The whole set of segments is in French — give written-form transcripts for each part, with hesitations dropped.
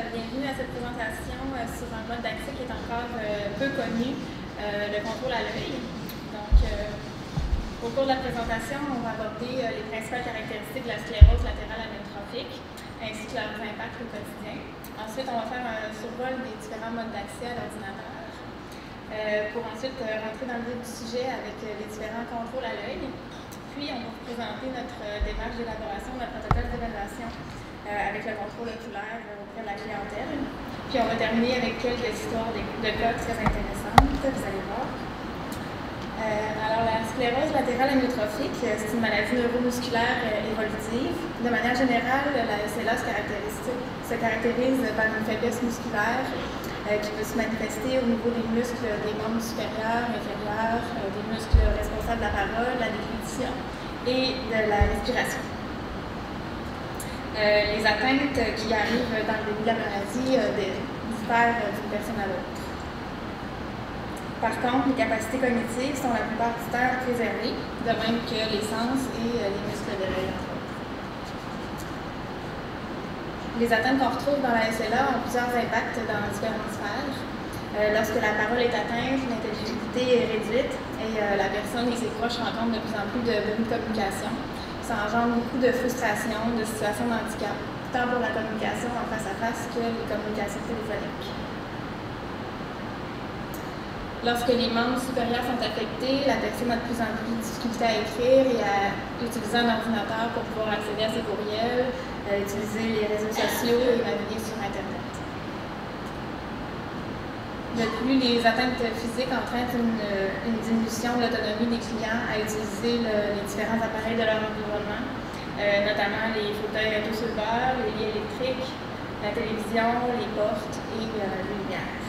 bienvenue à cette présentation sur un mode d'accès qui est encore peu connu, le contrôle à l'œil. Donc, au cours de la présentation, on va aborder les principales caractéristiques de la sclérose latérale amyotrophique, ainsi que leurs impacts au quotidien. Ensuite, on va faire un survol des différents modes d'accès à l'ordinateur, pour ensuite rentrer dans le vif du sujet avec les différents contrôles à l'œil. Puis, on va vous présenter notre démarche d'élaboration de notre protocole d'évaluation avec le contrôle oculaire auprès de la clientèle. Puis, on va terminer avec quelques histoires de cas très intéressantes, vous allez voir. Alors, la sclérose latérale amyotrophique, c'est une maladie neuromusculaire évolutive. De manière générale, la SLA se caractérise par une faiblesse musculaire qui peut se manifester au niveau des muscles des membres supérieurs, inférieurs, des muscles responsables de la parole, de la déglutition et de la respiration. Les atteintes qui arrivent dans le début de la maladie diffèrent d'une personne à l'autre. Par contre, les capacités cognitives sont la plupart du temps préservées, de même que les sens et les muscles de l'œil, entre autres. Les atteintes qu'on retrouve dans la SLA ont plusieurs impacts dans différentes sphères. Lorsque la parole est atteinte, l'intelligibilité est réduite et la personne et ses proches rencontrent de plus en plus de bris de communication. Ça engendre beaucoup de frustration, de situations de handicap, tant pour la communication en face à face que les communications téléphoniques. Lorsque les membres supérieurs sont affectés, la personne a de plus en plus de difficultés à écrire et à utiliser un ordinateur pour pouvoir accéder à ses courriels, utiliser les réseaux sociaux et naviguer sur Internet. De plus, les atteintes physiques entraînent une diminution de l'autonomie des clients à utiliser les différents appareils de leur environnement, notamment les fauteuils autosouleveurs, les lits électriques, la télévision, les portes et les lumières.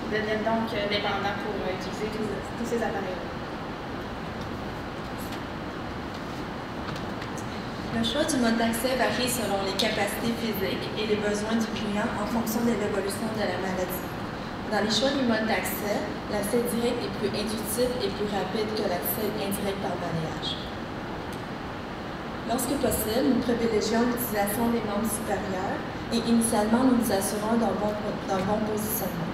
Ils deviennent donc dépendants pour utiliser tous ces appareils-là. Le choix du mode d'accès varie selon les capacités physiques et les besoins du client en fonction de l'évolution de la maladie. Dans les choix du mode d'accès, l'accès direct est plus intuitif et plus rapide que l'accès indirect par balayage. Lorsque possible, nous privilégions l'utilisation des membres supérieurs et initialement nous nous assurons d'un bon positionnement.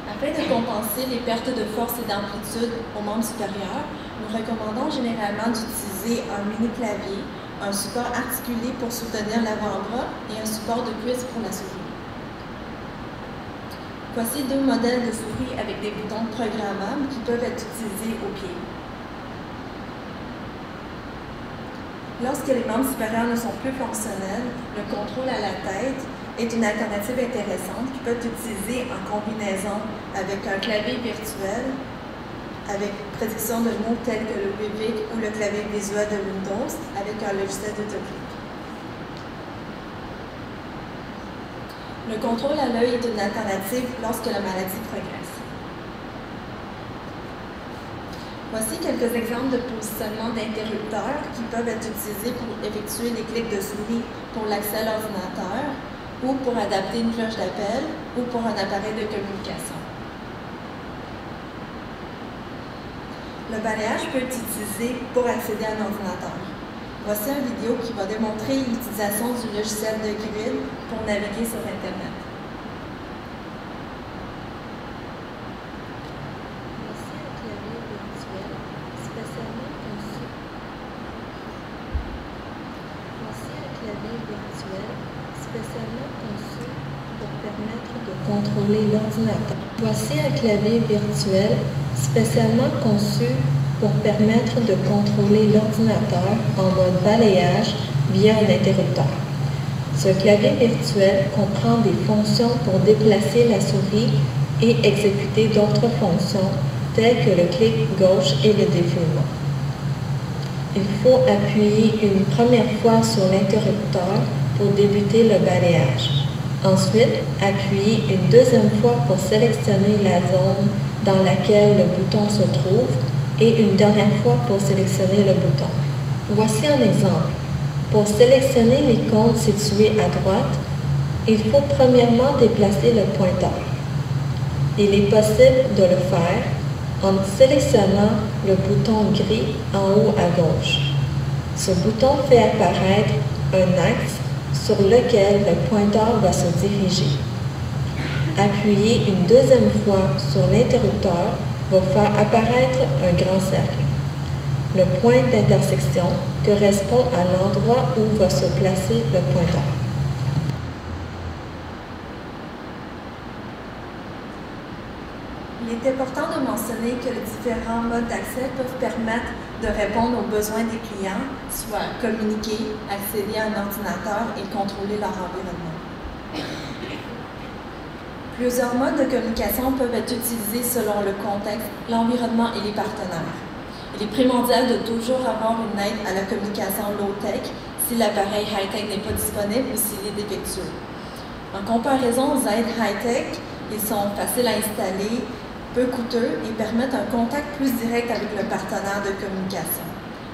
Afin de compenser les pertes de force et d'amplitude aux membres supérieurs, nous recommandons généralement d'utiliser un mini-clavier, un support articulé pour soutenir l'avant-bras et un support de cuisse pour la souris. Voici deux modèles de souris avec des boutons programmables qui peuvent être utilisés au pied. Lorsque les membres supérieurs ne sont plus fonctionnels, le contrôle à la tête est une alternative intéressante qui peut être utilisée en combinaison avec un clavier virtuel, avec prédiction de mots tels que le Webic ou le clavier visuel de Windows, avec un logiciel d'autoclic. Le contrôle à l'œil est une alternative lorsque la maladie progresse. Voici quelques exemples de positionnement d'interrupteurs qui peuvent être utilisés pour effectuer les clics de souris pour l'accès à l'ordinateur ou pour adapter une cloche d'appel ou pour un appareil de communication. Le balayage peut être utilisé pour accéder à un ordinateur. Voici une vidéo qui va démontrer l'utilisation du logiciel de grid pour naviguer sur Internet. Voici un clavier virtuel spécialement conçu pour permettre de contrôler l'ordinateur en mode balayage via un interrupteur. Ce clavier virtuel comprend des fonctions pour déplacer la souris et exécuter d'autres fonctions telles que le clic gauche et le défoulement. Il faut appuyer une première fois sur l'interrupteur pour débuter le balayage. Ensuite, appuyez une deuxième fois pour sélectionner la zone dans laquelle le bouton se trouve et une dernière fois pour sélectionner le bouton. Voici un exemple. Pour sélectionner l'icône située à droite, il faut premièrement déplacer le pointeur. Il est possible de le faire en sélectionnant le bouton gris en haut à gauche. Ce bouton fait apparaître un axe sur lequel le pointeur va se diriger. Appuyer une deuxième fois sur l'interrupteur va faire apparaître un grand cercle. Le point d'intersection correspond à l'endroit où va se placer le pointeur. Il est important de mentionner que les différents modes d'accès peuvent permettre de répondre aux besoins des clients, soit communiquer, accéder à un ordinateur et contrôler leur environnement. Plusieurs modes de communication peuvent être utilisés selon le contexte, l'environnement et les partenaires. Il est primordial de toujours avoir une aide à la communication low-tech si l'appareil high-tech n'est pas disponible ou s'il est défectueux. En comparaison aux aides high-tech, ils sont faciles à installer, peu coûteux et permettent un contact plus direct avec le partenaire de communication.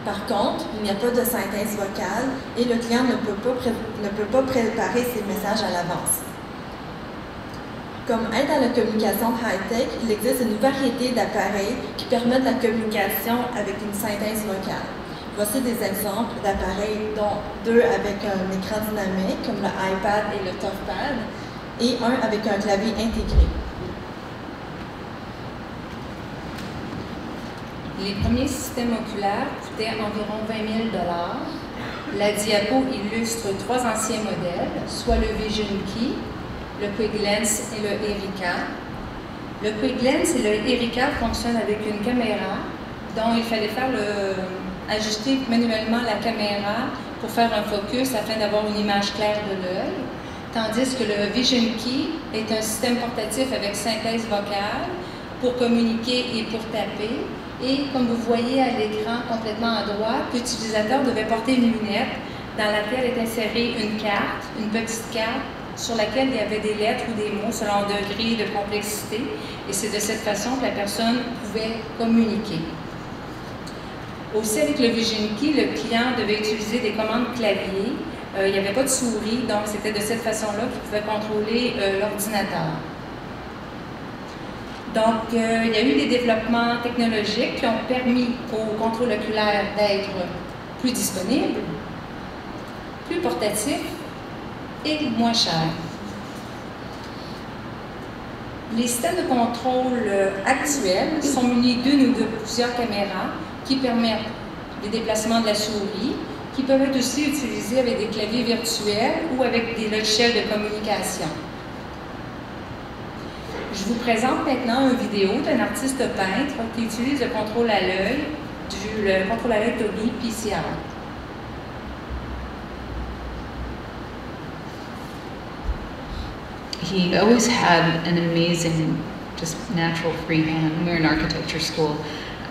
Par contre, il n'y a pas de synthèse vocale et le client ne peut pas préparer ses messages à l'avance. Comme aide à la communication high-tech, il existe une variété d'appareils qui permettent la communication avec une synthèse vocale. Voici des exemples d'appareils, dont deux avec un écran dynamique, comme le iPad et le ToughPad, et un avec un clavier intégré. Les premiers systèmes oculaires coûtaient environ 20 000 $. La diapo illustre trois anciens modèles, soit le Vision Key, le Quick Lens et le Erika. Le Quick Lens et le Erika fonctionnent avec une caméra dont il fallait ajuster manuellement la caméra pour faire un focus afin d'avoir une image claire de l'œil, tandis que le Vision Key est un système portatif avec synthèse vocale pour communiquer et pour taper. Et comme vous voyez à l'écran complètement à droite, l'utilisateur devait porter une lunette dans laquelle est insérée une carte, une petite carte, sur laquelle il y avait des lettres ou des mots selon un degré de complexité. Et c'est de cette façon que la personne pouvait communiquer. Aussi, avec le Vision Key, le client devait utiliser des commandes clavier. Il n'y avait pas de souris, donc c'était de cette façon-là qu'il pouvait contrôler l'ordinateur. Donc, il y a eu des développements technologiques qui ont permis au contrôle oculaire d'être plus disponible, plus portatif et moins cher. Les systèmes de contrôle actuels sont munis d'une ou de plusieurs caméras qui permettent les déplacements de la souris, qui peuvent être aussi utilisés avec des claviers virtuels ou avec des logiciels de communication. Je vous présente maintenant une vidéo d'un artiste peintre qui utilise le contrôle à l'œil Tobii PCI. He always had an amazing, just natural free hand. We were in architecture school.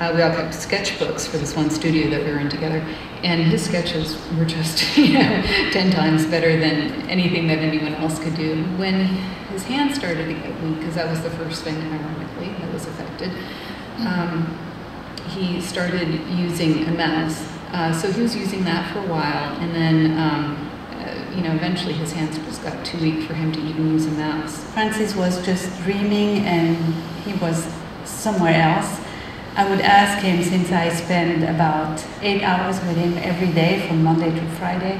We all kept sketchbooks for this one studio that we were in together, and his sketches were just, 10 times better than anything that anyone else could do. When his hand started to get weak, because that was the first thing, ironically, that was affected, he started using a mouse. So he was using that for a while, and then, eventually his hands just got too weak for him to even use a mouse. Francis was just dreaming, and he was somewhere else. I would ask him, since I spend about 8 hours with him every day from Monday to Friday,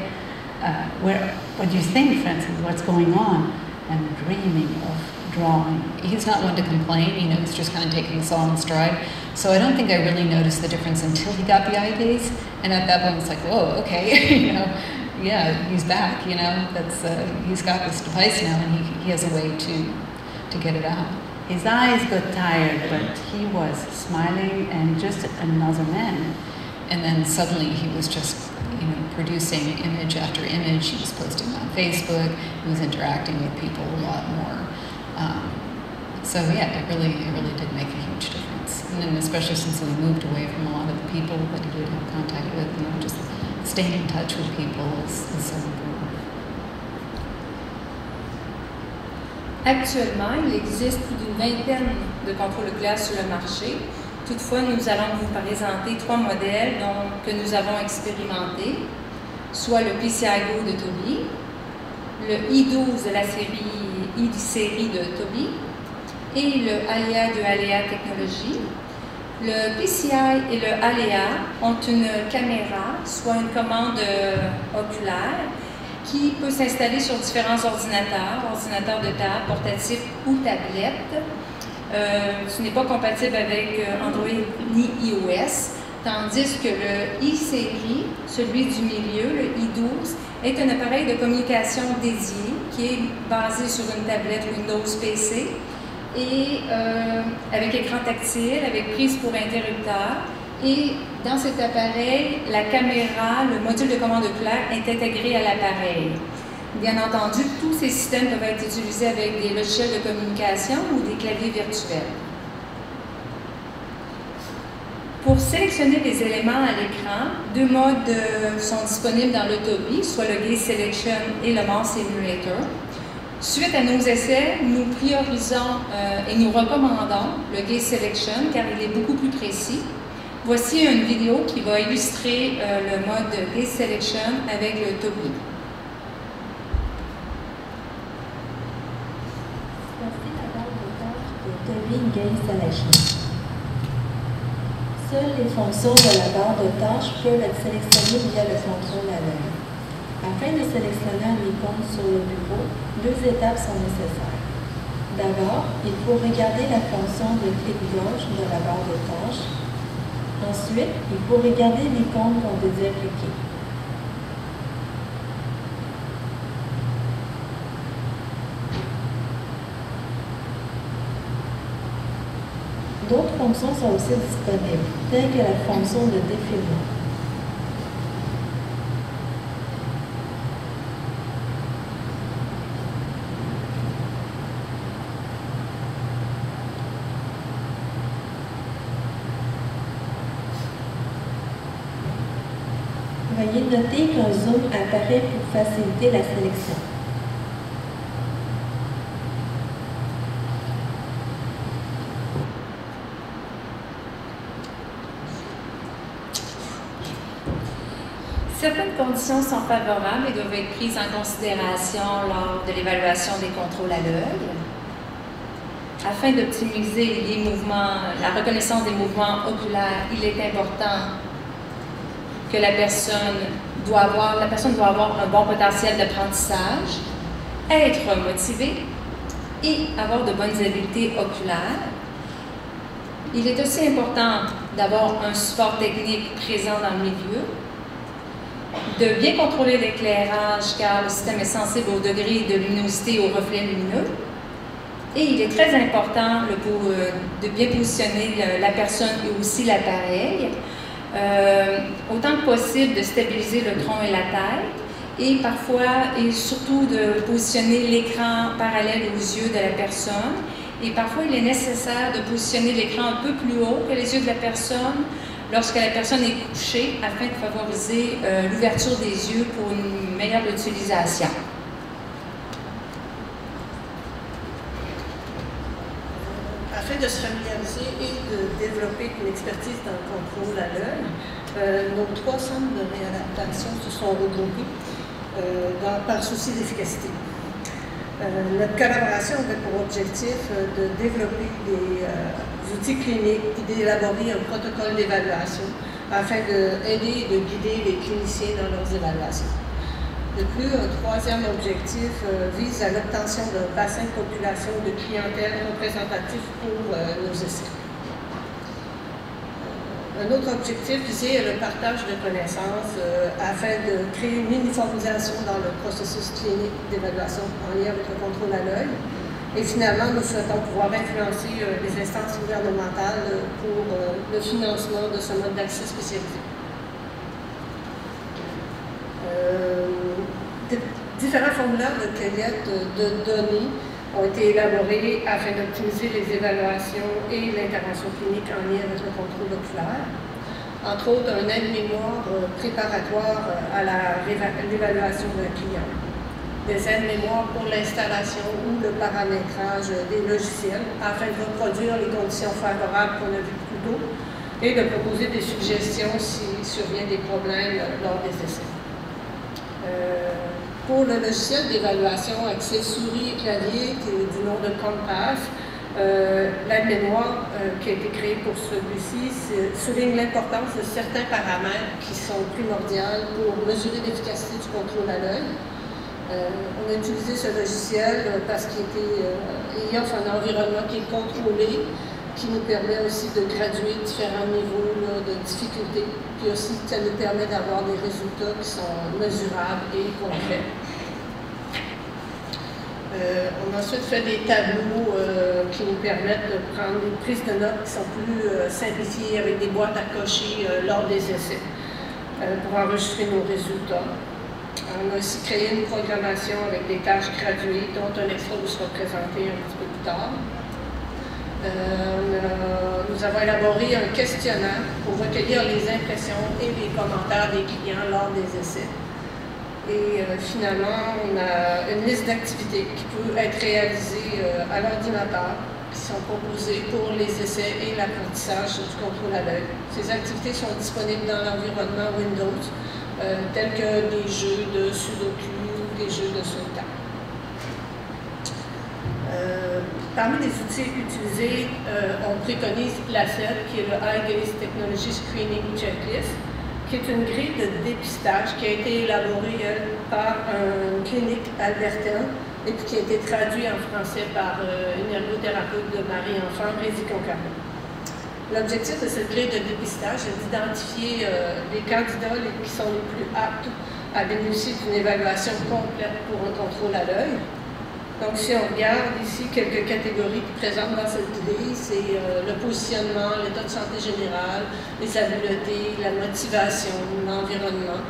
what do you think, Francis, what's going on? And dreaming of drawing. He's not one to complain, he's just kind of taking this all in stride. So I don't think I really noticed the difference until he got the eye days, and at that point it's like, whoa, okay, yeah, he's back, he's got this device now, and he has a way to get it out. His eyes got tired, but he was smiling and just another man. And then suddenly he was just, producing image after image. He was posting on Facebook. He was interacting with people a lot more. So yeah, it really did make a huge difference. And then especially since we moved away from a lot of the people that he would have contact with, just staying in touch with people is so important. Actuellement, il existe plus d'une vingtaine de contrôles oculaires sur le marché. Toutefois, nous allons vous présenter 3 modèles que nous avons expérimentés, soit le PCI Go de Tobii, le i12 de la série de Tobii et le Alea de Alea Technologies. Le PCI et le Alea ont une caméra, soit une commande oculaire, qui peut s'installer sur différents ordinateurs de table, portatifs ou tablettes. Ce n'est pas compatible avec Android ni iOS, tandis que le i-Série, celui du milieu, le i12, est un appareil de communication dédié qui est basé sur une tablette Windows PC et avec écran tactile, avec prise pour interrupteur. Et dans cet appareil, la caméra, le module de commande oculaire est intégré à l'appareil. Bien entendu, tous ces systèmes peuvent être utilisés avec des logiciels de communication ou des claviers virtuels. Pour sélectionner les éléments à l'écran, deux modes sont disponibles dans l'Autobi, soit le Gaze Selection et le Mouse Emulator. Suite à nos essais, nous priorisons et nous recommandons le Gaze Selection car il est beaucoup plus précis. Voici une vidéo qui va illustrer le mode Gaze Selection avec l'Autobi. Voici la barre de tâches de Autobi Gaze Selection. Seules les fonctions de la barre de tâches peuvent être sélectionnées via le contrôle à l'œil. Afin de sélectionner un icône sur le bureau, deux étapes sont nécessaires. D'abord, il faut regarder la fonction de clic gauche de la barre de tâches. Ensuite, il faut regarder l'icône qu'on désire cliquer. D'autres fonctions sont aussi disponibles, telles que la fonction de défilement. Veuillez noter qu'un zoom apparaît pour faciliter la sélection. Certaines conditions sont favorables et doivent être prises en considération lors de l'évaluation des contrôles à l'œil. Afin d'optimiser les mouvements, la reconnaissance des mouvements oculaires, il est important que la personne doit avoir un bon potentiel d'apprentissage, être motivée et avoir de bonnes habiletés oculaires. Il est aussi important d'avoir un support technique présent dans le milieu, de bien contrôler l'éclairage car le système est sensible au degré de luminosité et aux reflets lumineux. Et il est très important de bien positionner la personne et aussi l'appareil. Autant que possible de stabiliser le tronc et la tête et parfois et surtout de positionner l'écran parallèle aux yeux de la personne et parfois il est nécessaire de positionner l'écran un peu plus haut que les yeux de la personne lorsque la personne est couchée afin de favoriser l'ouverture des yeux pour une meilleure utilisation. Afin de se familiariser et de développer une expertise dans le contrôle à l'œil, nos 3 centres de réadaptation se sont regroupés par souci d'efficacité. Notre collaboration avait pour objectif de développer des outils cliniques et d'élaborer un protocole d'évaluation afin d'aider et de guider les cliniciens dans leurs évaluations. De plus, un troisième objectif vise à l'obtention d'un bassin de population de clientèle représentatif pour nos essais. Un autre objectif visé est le partage de connaissances afin de créer une uniformisation dans le processus clinique d'évaluation en lien avec le contrôle à l'œil. Et finalement, nous souhaitons pouvoir influencer les instances gouvernementales pour le financement de ce mode d'accès spécialisé. Différents formulaires de cueillette de données ont été élaborés afin d'optimiser les évaluations et l'intervention clinique en lien avec le contrôle oculaire. Entre autres, un aide-mémoire préparatoire à l'évaluation d'un client, des aides-mémoires pour l'installation ou le paramétrage des logiciels afin de reproduire les conditions favorables qu'on a vues plus tôt et de proposer des suggestions s'il survient des problèmes lors des essais. Pour le logiciel d'évaluation accès souris et clavier, qui est du nom de Compass, l'aide-mémoire qui a été créée pour celui-ci souligne l'importance de certains paramètres qui sont primordiaux pour mesurer l'efficacité du contrôle à l'œil. On a utilisé ce logiciel parce qu'il offre un environnement qui est contrôlé, qui nous permet aussi de graduer différents niveaux de difficulté, puis aussi ça nous permet d'avoir des résultats qui sont mesurables et concrets. On a ensuite fait des tableaux qui nous permettent de prendre des prises de notes qui sont plus simplifiées avec des boîtes à cocher lors des essais pour enregistrer nos résultats. On a aussi créé une programmation avec des tâches graduées dont un extra vous sera présenté un petit peu plus tard. Nous avons élaboré un questionnaire pour recueillir les impressions et les commentaires des clients lors des essais. Et finalement, on a une liste d'activités qui peut être réalisée à l'ordinateur, qui sont proposées pour les essais et l'apprentissage du contrôle à l'œil. Ces activités sont disponibles dans l'environnement Windows, tels que des jeux de Sudoku ou des jeux de solitaire. Parmi les outils utilisés, on préconise l'ACET, qui est le Eye Gaze Technology Screening Checklist, qui est une grille de dépistage qui a été élaborée par une clinique albertaine et puis qui a été traduite en français par une ergothérapeute de Marie-Enfant, Rézi Concarneau. L'objectif de cette grille de dépistage est d'identifier les candidats qui sont les plus aptes à bénéficier d'une évaluation complète pour un contrôle à l'œil. Donc, si on regarde ici quelques catégories qui présentent dans cette grille, c'est le positionnement, l'état de santé général, les habiletés, la motivation, l'environnement.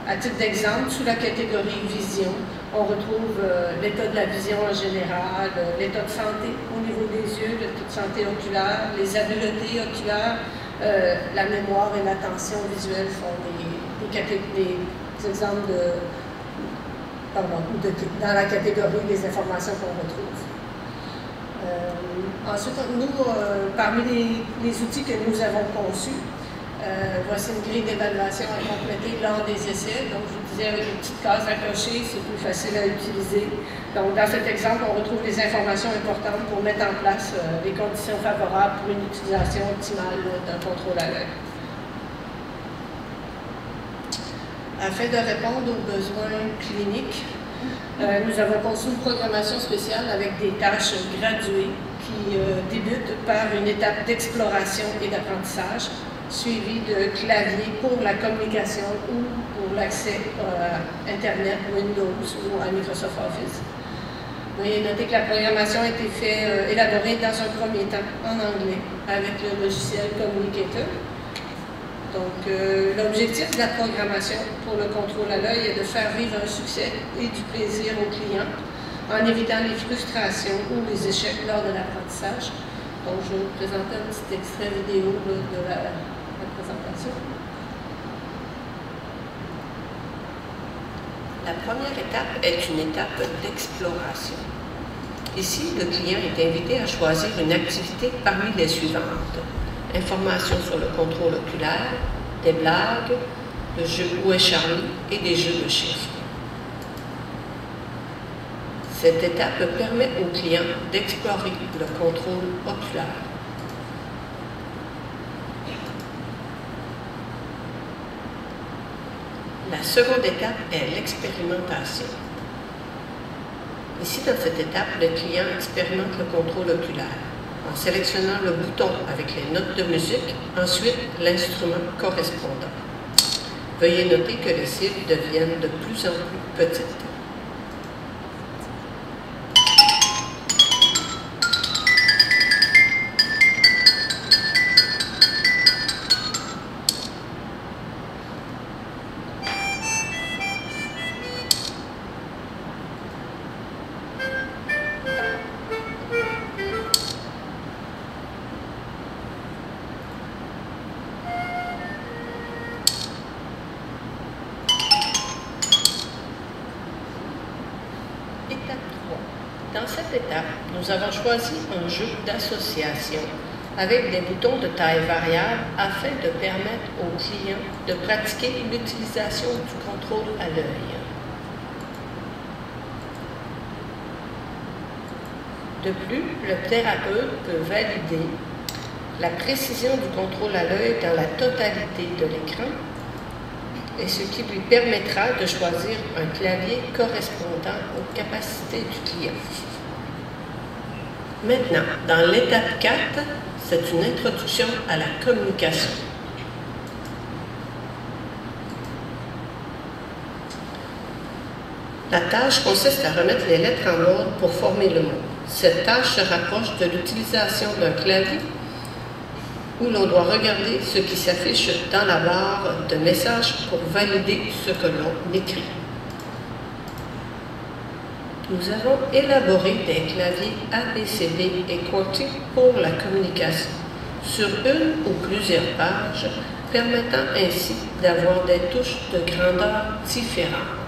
À titre d'exemple, sous la catégorie vision, on retrouve l'état de la vision en général, l'état de santé au niveau des yeux, l'état de santé oculaire, les habiletés oculaires, la mémoire et l'attention visuelle sont des exemples dans la catégorie des informations qu'on retrouve. Ensuite, nous, parmi les outils que nous avons conçus, voici une grille d'évaluation à compléter lors des essais. Donc, je vous disais, avec une petite case à cocher, c'est plus facile à utiliser. Donc, dans cet exemple, on retrouve les informations importantes pour mettre en place les conditions favorables pour une utilisation optimale d'un contrôle à l'œil. Afin de répondre aux besoins cliniques, nous avons conçu une programmation spéciale avec des tâches graduées qui débutent par une étape d'exploration et d'apprentissage, suivie de clavier pour la communication ou pour l'accès à Internet, Windows ou à Microsoft Office. Veuillez noter que la programmation a été élaborée dans un premier temps en anglais avec le logiciel Communicator. Donc, l'objectif de la programmation pour le contrôle à l'œil est de faire vivre un succès et du plaisir aux clients en évitant les frustrations ou les échecs lors de l'apprentissage. Donc, je vais vous présenter un petit extrait vidéo de la présentation. La première étape est une étape d'exploration. Ici, le client est invité à choisir une activité parmi les suivantes. Informations sur le contrôle oculaire, des blagues, le jeu Où est Charlie et des jeux de chiffres. Cette étape permet au client d'explorer le contrôle oculaire. La seconde étape est l'expérimentation. Ici, dans cette étape, le client expérimente le contrôle oculaire en sélectionnant le bouton avec les notes de musique, ensuite l'instrument correspondant. Veuillez noter que les cibles deviennent de plus en plus petites. Dans cette étape, nous avons choisi un jeu d'association avec des boutons de taille variable afin de permettre aux clients de pratiquer l'utilisation du contrôle à l'œil. De plus, le thérapeute peut valider la précision du contrôle à l'œil dans la totalité de l'écran et ce qui lui permettra de choisir un clavier correspondant aux capacités du client. Maintenant, dans l'étape 4, c'est une introduction à la communication. La tâche consiste à remettre les lettres en ordre pour former le mot. Cette tâche se rapproche de l'utilisation d'un clavier où l'on doit regarder ce qui s'affiche dans la barre de messages pour valider ce que l'on écrit. Nous avons élaboré des claviers ABCD et QWERTY pour la communication, sur une ou plusieurs pages, permettant ainsi d'avoir des touches de grandeur différentes.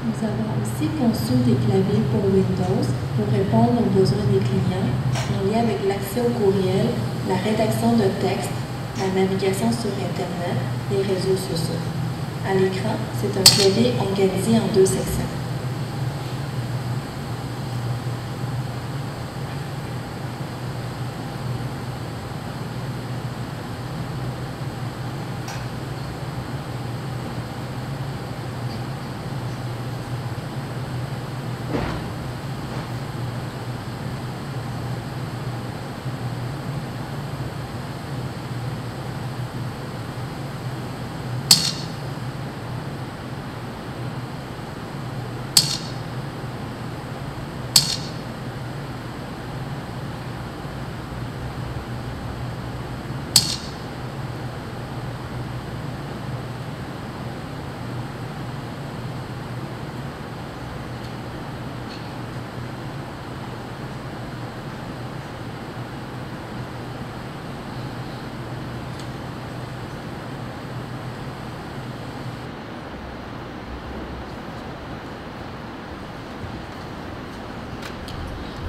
Nous avons aussi conçu des claviers pour Windows pour répondre aux besoins des clients en lien avec l'accès au courriel, la rédaction de texte, la navigation sur Internet, les réseaux sociaux. À l'écran, c'est un clavier organisé en 2 sections.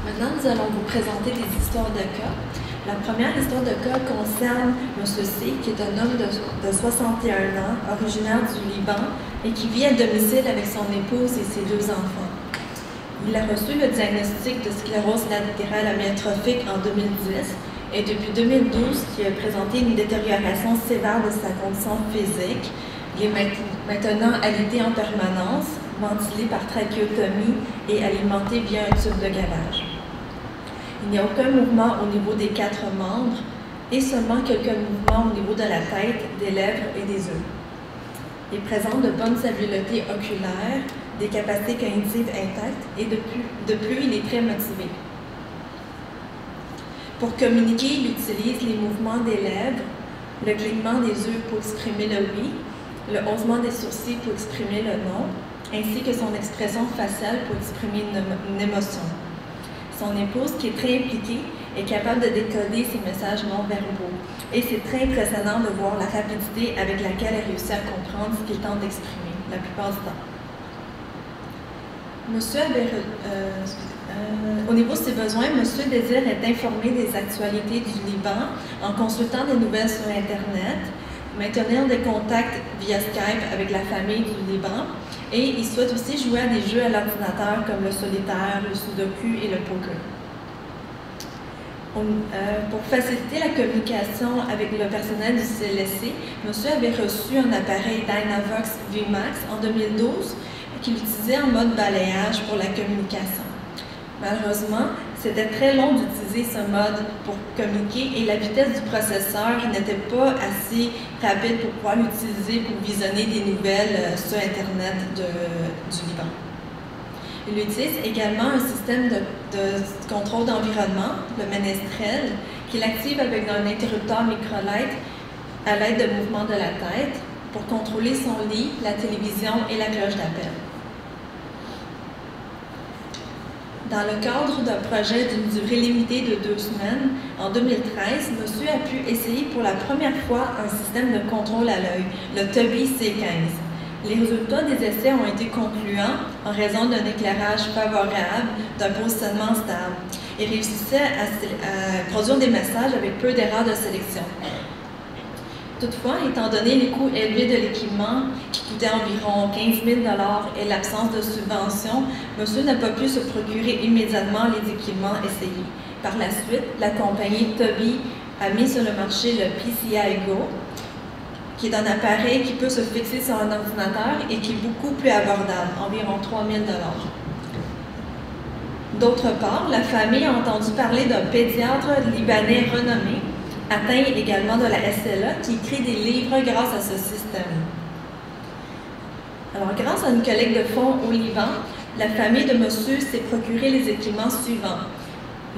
Maintenant, nous allons vous présenter des histoires de cas. La première histoire de cas concerne M. C, qui est un homme de 61 ans, originaire du Liban, et qui vit à domicile avec son épouse et ses 2 enfants. Il a reçu le diagnostic de sclérose latérale amyotrophique en 2010 et depuis 2012, il a présenté une détérioration sévère de sa condition physique. Il est maintenant alité en permanence, ventilé par trachéotomie et alimenté via un tube de gavage. Il n'y a aucun mouvement au niveau des 4 membres et seulement quelques mouvements au niveau de la tête, des lèvres et des yeux. Il présente de bonnes habiletés oculaires, des capacités cognitives intactes et de plus, il est très motivé. Pour communiquer, il utilise les mouvements des lèvres, le clignement des yeux pour exprimer le oui, le haussement des sourcils pour exprimer le non, ainsi que son expression faciale pour exprimer une émotion. Son épouse, qui est très impliquée, est capable de décoder ses messages non-verbaux. Et c'est très impressionnant de voir la rapidité avec laquelle elle réussit à comprendre ce qu'il tente d'exprimer, la plupart du temps. Au niveau de ses besoins, Monsieur désire être informé des actualités du Liban en consultant des nouvelles sur Internet, maintenir des contacts via Skype avec la famille du Liban, et il souhaite aussi jouer à des jeux à l'ordinateur comme le solitaire, le sudoku et le poker. Pour faciliter la communication avec le personnel du CLSC, Monsieur avait reçu un appareil Dynavox VMAX en 2012 qu'il utilisait en mode balayage pour la communication. Malheureusement, c'était très long d'utiliser ce mode pour communiquer et la vitesse du processeur n'était pas assez rapide pour pouvoir l'utiliser pour visionner des nouvelles sur Internet du Liban. Il utilise également un système de contrôle d'environnement, le Ménestrel, qu'il active avec un interrupteur microlight à l'aide de mouvements de la tête pour contrôler son lit, la télévision et la cloche d'appel. Dans le cadre d'un projet d'une durée limitée de 2 semaines, en 2013, monsieur a pu essayer pour la première fois un système de contrôle à l'œil, le TUBI C15. Les résultats des essais ont été concluants en raison d'un éclairage favorable, d'un positionnement stable et réussissait à produire des messages avec peu d'erreurs de sélection. Toutefois, étant donné les coûts élevés de l'équipement, qui coûtait environ 15 000 et l'absence de subvention, monsieur n'a pas pu se procurer immédiatement les équipements essayés. Par la suite, la compagnie TUBI a mis sur le marché le PCI Go, qui est un appareil qui peut se fixer sur un ordinateur et qui est beaucoup plus abordable, environ 3 000 $. D'autre part, la famille a entendu parler d'un pédiatre libanais renommé, atteint également de la SLA, qui écrit des livres grâce à ce système. Alors, grâce à une collecte de fonds au Liban, la famille de monsieur s'est procuré les équipements suivants.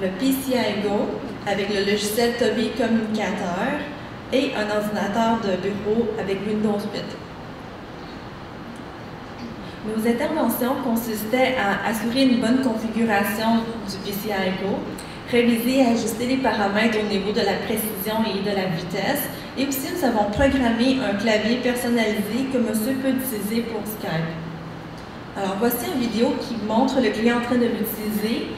Le PCI Go, avec le logiciel TUBI Communicateur, et un ordinateur de bureau avec Windows 8. Nos interventions consistaient à assurer une bonne configuration du PCI Go, réviser et ajuster les paramètres au niveau de la précision et de la vitesse, et aussi nous avons programmé un clavier personnalisé que monsieur peut utiliser pour Skype. Alors voici une vidéo qui montre le client en train de l'utiliser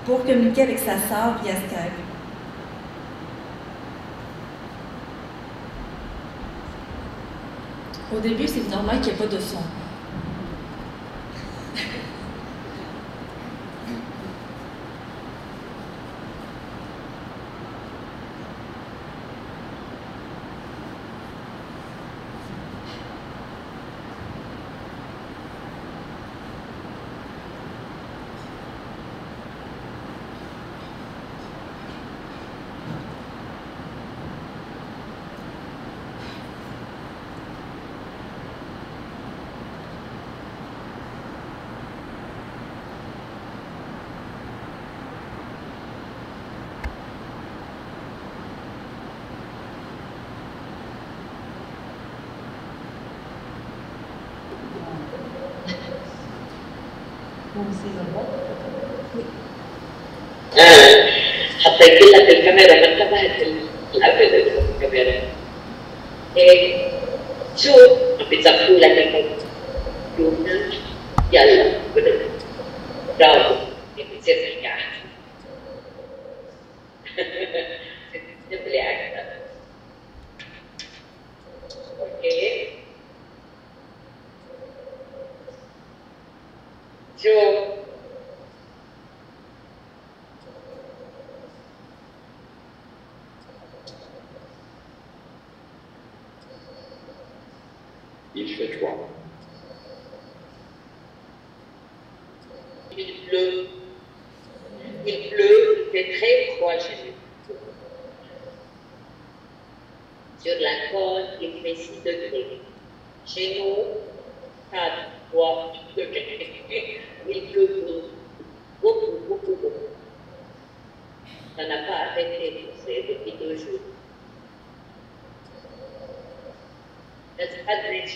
pour communiquer avec sa sœur via Skype. Au début, c'est normal qu'il n'y ait pas de son. حطيت لك الكاميرا ما انتبهت ابدا الكاميرا هيك شوف بيزبطوا لك الكمبيوتر يلا بدك برافو بتصير تحكي احسن تنتبهي اكثر اوكي شوف Il fait froid. Il pleut, il fait très froid chez nous. Sur la côte, il fait 6 degrés. Chez nous, 4, 3 degrés. Il pleut beaucoup, beaucoup, beaucoup. Ça n'a pas arrêté de pousser depuis 2 jours. بس قديش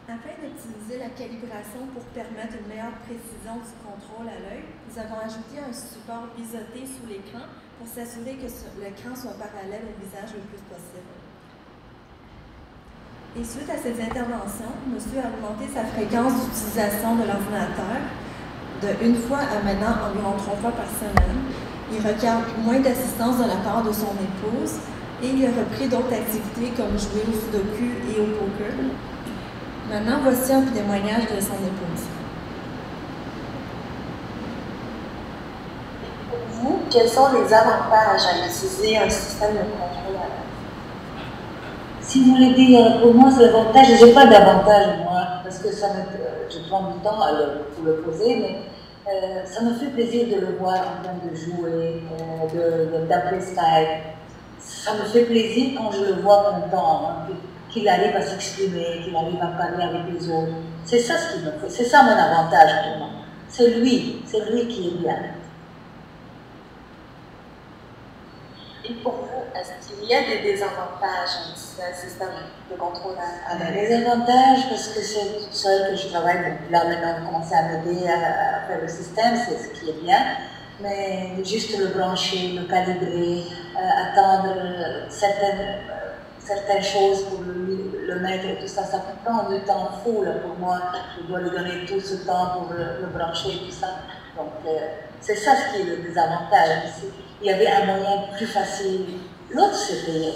Afin d'optimiser la calibration pour permettre une meilleure précision du contrôle à l'œil, nous avons ajouté un support biseauté sous l'écran pour s'assurer que l'écran soit parallèle au visage le plus possible. Et suite à ces interventions, monsieur a augmenté sa fréquence d'utilisation de l'ordinateur de 1 fois à maintenant environ 3 fois par semaine. Il requiert moins d'assistance de la part de son épouse et il a repris d'autres activités comme jouer au sudoku et au poker. Maintenant, voici un témoignage de son épouse. Pour vous, quels sont les avantages à utiliser un système de contrôle à l'œil? Si vous voulez dire, pour moi, c'est l'avantage, je n'ai pas d'avantage, moi, parce que je prends du temps pour le poser, mais ça me fait plaisir de le voir en train de jouer, d'appeler Skype. Ça me fait plaisir quand je le vois content, hein, qu'il arrive à s'exprimer, qu'il arrive à parler avec les autres. C'est ça ce qui me fait, c'est ça mon avantage pour moi. C'est lui qui est bien. Et pour vous, est-ce qu'il y a des désavantages à ce système de contrôle à la Les avantages, parce que c'est toute seule que je travaille, donc là maintenant on commence à m'aider à faire le système, c'est ce qui est bien, mais juste le brancher, le calibrer, attendre certaines choses pour le mettre et tout ça, ça peut prendre du temps fou là, pour moi. Je dois lui donner tout ce temps pour le brancher et tout ça. Donc c'est ça ce qui est le désavantage ici. Il y avait un moyen plus facile. L'autre c'était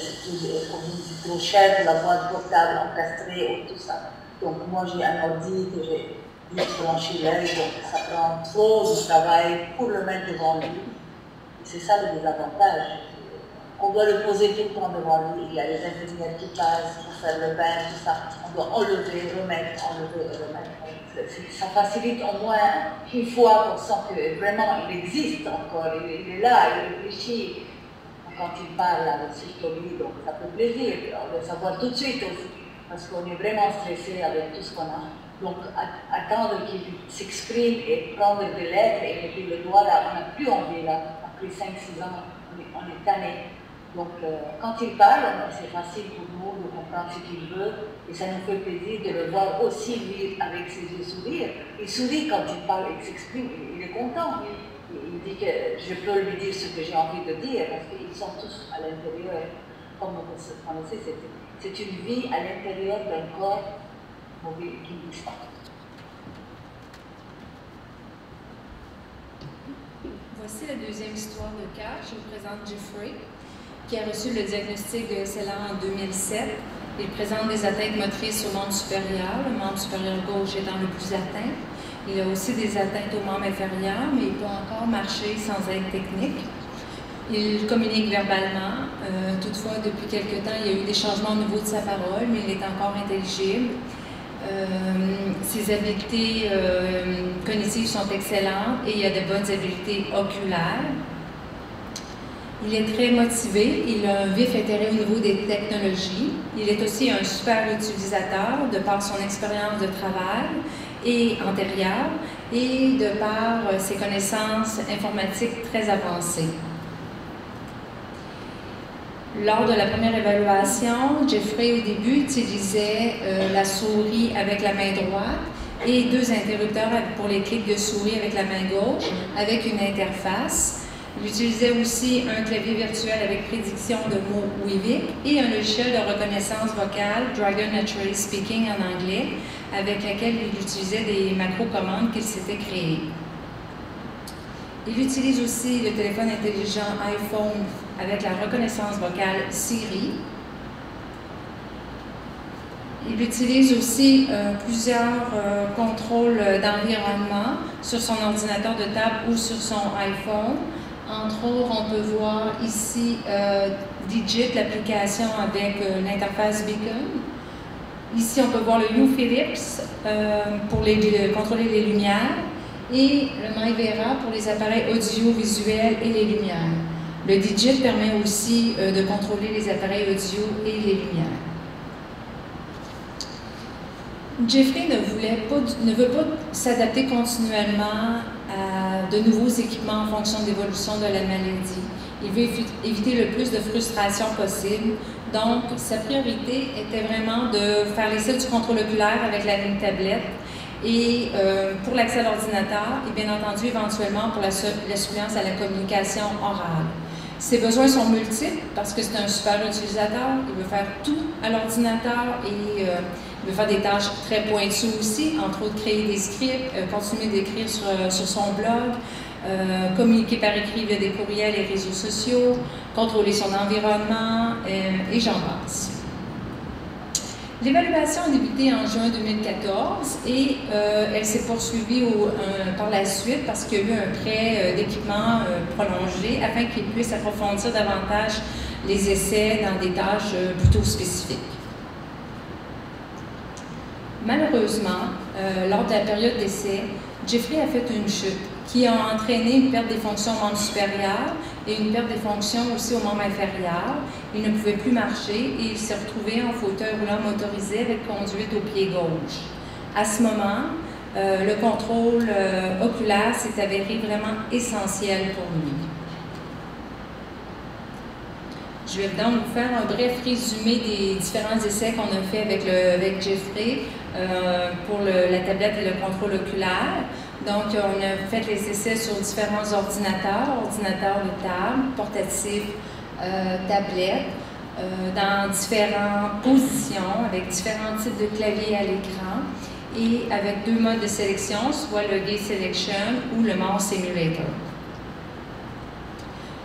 trop cher pour la boîte portable encastrée et tout ça. Donc moi j'ai un ordi que j'ai juste branché l'œil, donc ça prend trop de travail pour le mettre devant lui. C'est ça le désavantage. On doit le poser tout le temps devant lui. Il y a les infirmières qui passent pour faire le bain, tout ça. On doit enlever, remettre, enlever et remettre. Ça facilite au moins une fois qu'on sent que vraiment il existe encore, il est là, il réfléchit. Quand il parle avec lui, donc ça fait plaisir. On doit savoir tout de suite aussi, parce qu'on est vraiment stressé avec tout ce qu'on a. Donc attendre qu'il s'exprime et prendre des lettres et mettre le doigt là, on n'a plus envie là. Après 5-6 ans, on est tanné. Donc, quand il parle, c'est facile pour nous de comprendre ce qu'il veut et ça nous fait plaisir de le voir aussi, lui, avec ses yeux sourire. Il sourit quand il parle, il s'exprime, il est content. Il dit que je peux lui dire ce que j'ai envie de dire parce qu'ils sont tous à l'intérieur. Comme on sait, c'est une vie à l'intérieur d'un corps mobile qui bouge pas. Voici la deuxième histoire de cas. Je vous présente Jeffrey, qui a reçu le diagnostic de SLA en 2007. Il présente des atteintes motrices au membre supérieur. Le membre supérieur gauche étant le plus atteint. Il a aussi des atteintes au membre inférieur, mais il peut encore marcher sans aide technique. Il communique verbalement. Toutefois, depuis quelque temps, il y a eu des changements au niveau de sa parole, mais il est encore intelligible. Ses habiletés cognitives sont excellentes et il a de bonnes habiletés oculaires. Il est très motivé, il a un vif intérêt au niveau des technologies. Il est aussi un super utilisateur de par son expérience de travail et antérieure et de par ses connaissances informatiques très avancées. Lors de la première évaluation, Jeffrey au début utilisait la souris avec la main droite et 2 interrupteurs pour les clics de souris avec la main gauche avec une interface. Il utilisait aussi un clavier virtuel avec prédiction de mots Wivik et un logiciel de reconnaissance vocale, Dragon Naturally Speaking en anglais, avec lequel il utilisait des macro-commandes qu'il s'était créées. Il utilise aussi le téléphone intelligent iPhone avec la reconnaissance vocale Siri. Il utilise aussi plusieurs contrôles d'environnement sur son ordinateur de table ou sur son iPhone. Entre autres, on peut voir ici Digit, l'application avec l'interface Beacon. Ici, on peut voir le Hue Philips pour contrôler les lumières et le MyVera pour les appareils audiovisuels et les lumières. Le Digit permet aussi de contrôler les appareils audio et les lumières. Jeffrey ne veut pas s'adapter continuellement à de nouveaux équipements en fonction de l'évolution de la maladie. Il veut éviter le plus de frustration possible. Donc, sa priorité était vraiment de faire l'essai du contrôle oculaire avec la ligne tablette et pour l'accès à l'ordinateur et bien entendu éventuellement pour la suppléance à la communication orale. Ses besoins sont multiples parce que c'est un super utilisateur. Il veut faire tout à l'ordinateur et il veut faire des tâches très pointues aussi, entre autres créer des scripts, continuer d'écrire sur son blog, communiquer par écrit via des courriels et réseaux sociaux, contrôler son environnement et j'en passe. L'évaluation a débuté en juin 2014 et elle s'est poursuivie par la suite parce qu'il y a eu un prêt d'équipement prolongé afin qu'il puisse approfondir davantage les essais dans des tâches plutôt spécifiques. Malheureusement, lors de la période d'essai, Jeffrey a fait une chute qui a entraîné une perte des fonctions au membre supérieur et une perte des fonctions aussi au membre inférieur. Il ne pouvait plus marcher et il s'est retrouvé en fauteuil roulant motorisé avec conduite au pied gauche. À ce moment, le contrôle oculaire s'est avéré vraiment essentiel pour lui. Je vais donc vous faire un bref résumé des différents essais qu'on a fait avec Jeffrey pour la tablette et le contrôle oculaire. Donc, on a fait les essais sur différents ordinateurs de table, portatifs, tablettes, dans différentes positions, avec différents types de claviers à l'écran et avec 2 modes de sélection, soit le Gay Selection ou le Mouse Simulator.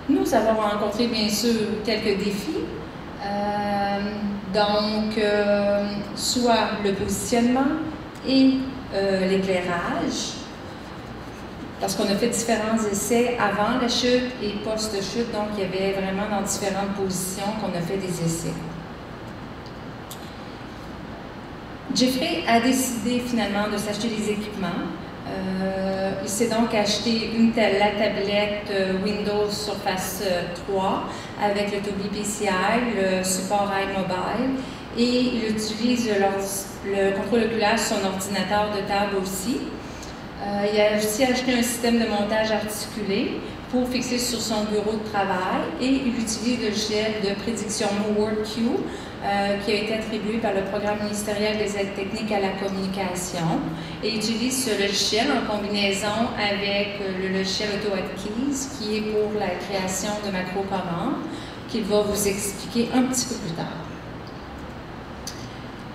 Nous avons rencontré bien sûr quelques défis, soit le positionnement et l'éclairage, parce qu'on a fait différents essais avant la chute et post-chute, donc il y avait vraiment dans différentes positions qu'on a fait des essais. Jeffrey a décidé finalement de s'acheter des équipements. Il s'est donc acheté la tablette Windows Surface 3 avec le Tobii PCI, le support iMobile, et il utilise le contrôle oculaire sur son ordinateur de table aussi. Il a aussi acheté un système de montage articulé pour fixer sur son bureau de travail et il utilise le logiciel de prédiction WordQ qui a été attribué par le programme ministériel des aides techniques à la communication et il utilise ce logiciel en combinaison avec le logiciel AutoAdKeys qui est pour la création de macro-commandes qu'il va vous expliquer un petit peu plus tard.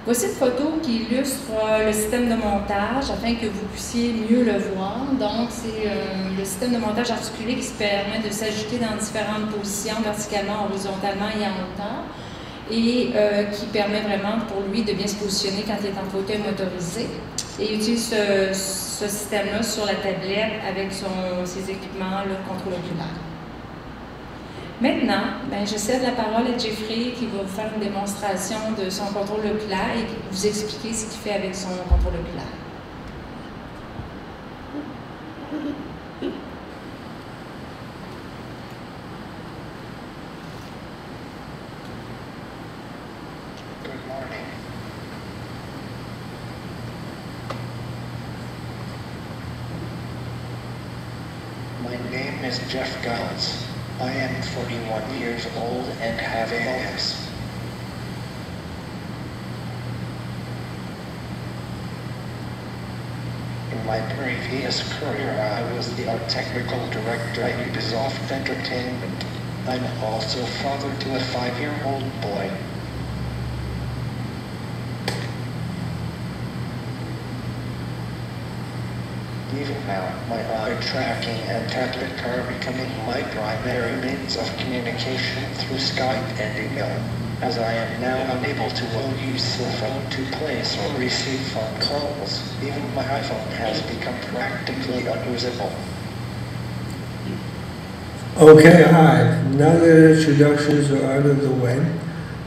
Voici une photo qui illustre le système de montage afin que vous puissiez mieux le voir. Donc, c'est le système de montage articulé qui se permet de s'ajuster dans différentes positions, verticalement, horizontalement et en hauteur, et qui permet vraiment pour lui de bien se positionner quand il est en fauteuil motorisé. Et il utilise ce système-là sur la tablette avec ses équipements, le contrôle oculaire. Maintenant, je cède la parole à Jeffrey qui va vous faire une démonstration de son contrôle oculaire et vous expliquer ce qu'il fait avec son contrôle oculaire. Good morning. My name is Jeff Giles. I am 41 years old and have ALS. In my previous career, I was the art technical director at Ubisoft Entertainment. I'm also father to a 5-year-old boy. Even now, my eye tracking and tablet are becoming my primary means of communication through Skype and email, as I am now unable to use the phone to place or receive phone calls. Even my iPhone has become practically unusable. Okay, hi. Now that introductions are out of the way,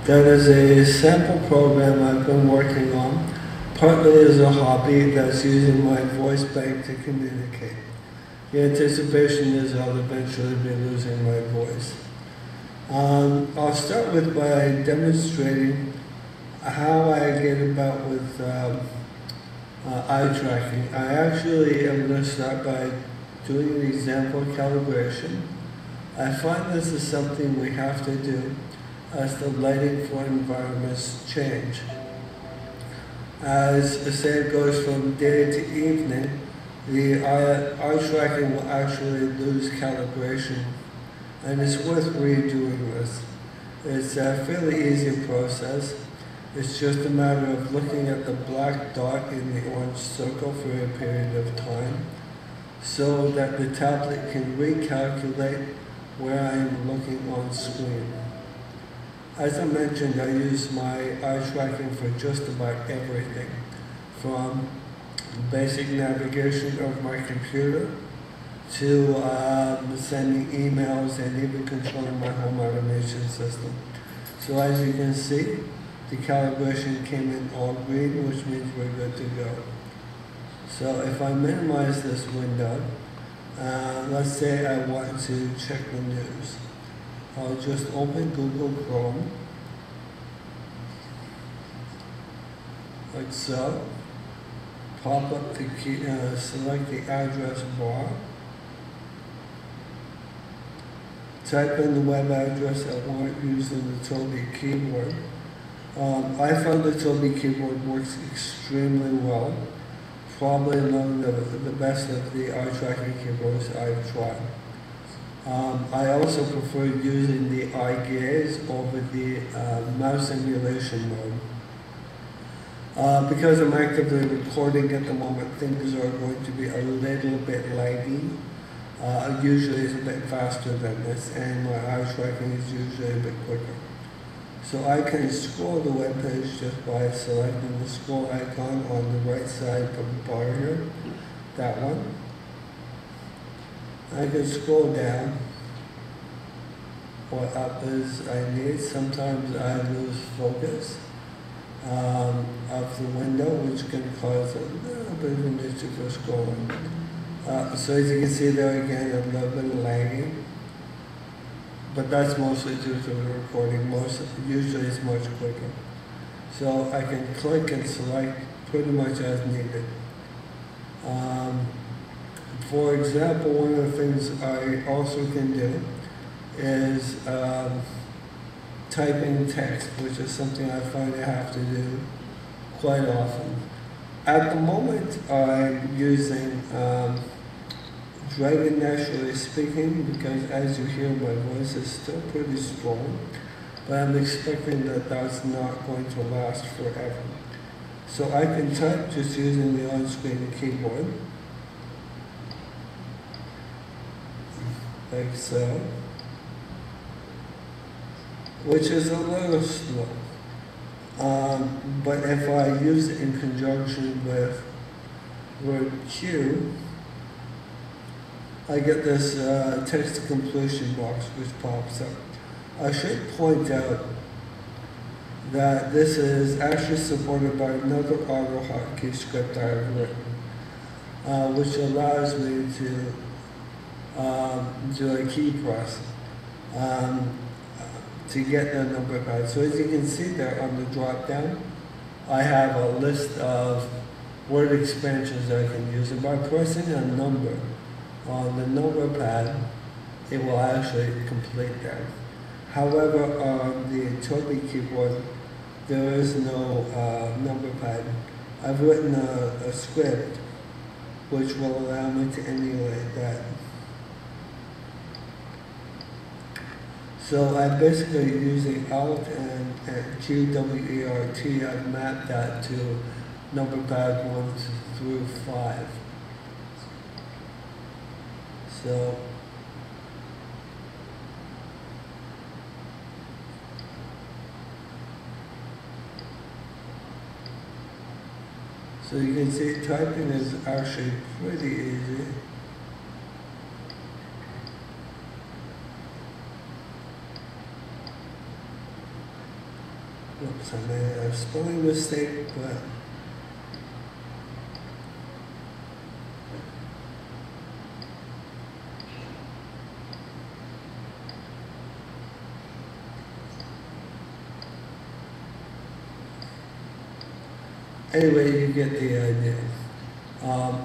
that is a sample program I've been working on, partly as a hobby that's using my voice bank to communicate. The anticipation is I'll eventually be losing my voice. I'll start with by demonstrating how I get about with eye tracking. I actually am going to start by doing an example calibration. I find this is something we have to do as the lighting for environments change. As the same goes from day to evening, the eye tracking will actually lose calibration, and it's worth redoing this. It's a fairly easy process. It's just a matter of looking at the black dot in the orange circle for a period of time so that the tablet can recalculate where I am looking on screen. As I mentioned, I use my eye tracking for just about everything, from basic navigation of my computer to sending emails and even controlling my home automation system. So as you can see, the calibration came in all green, which means we're good to go. So if I minimize this window, let's say I want to check the news. I'll just open Google Chrome, like so, pop up the key, select the address bar, type in the web address I want using the Tobii keyboard. I found the Tobii keyboard works extremely well. Probably among the best of the eye tracking keyboards I've tried. I also prefer using the eye gaze over the mouse emulation mode. Because I'm actively recording at the moment, things are going to be a little bit laggy. Usually it's a bit faster than this, and my eye tracking is usually a bit quicker. So I can scroll the web page just by selecting the scroll icon on the right side of the bar here, that one. I can scroll down or up as I need. Sometimes I lose focus of the window, which can cause a little bit of an issue for scrolling. So as you can see there again, a little bit of lagging. But that's mostly due to the recording. Usually it's much quicker. So I can click and select pretty much as needed. For example, one of the things I also can do is typing text, which is something I find I have to do quite often. At the moment, I'm using Dragon Naturally Speaking, because as you hear, my voice is still pretty strong, but I'm expecting that that's not going to last forever. So I can type just using the on-screen keyboard, like so, which is a little slow. But if I use it in conjunction with word Q, I get this text completion box which pops up. I should point out that this is actually supported by another AutoHotkey script I've written, which allows me to do a key press to get the number pad. So as you can see there on the drop down, I have a list of word expansions I can use, and by pressing a number on the number pad, it will actually complete that. However, on the Tobii keyboard, there is no number pad. I've written a script which will allow me to emulate that. So I'm basically using Alt and QWERT. I've mapped that to number pad 1 through 5. So you can see typing is actually pretty easy. Oops, I made a spelling mistake, but anyway, you get the idea.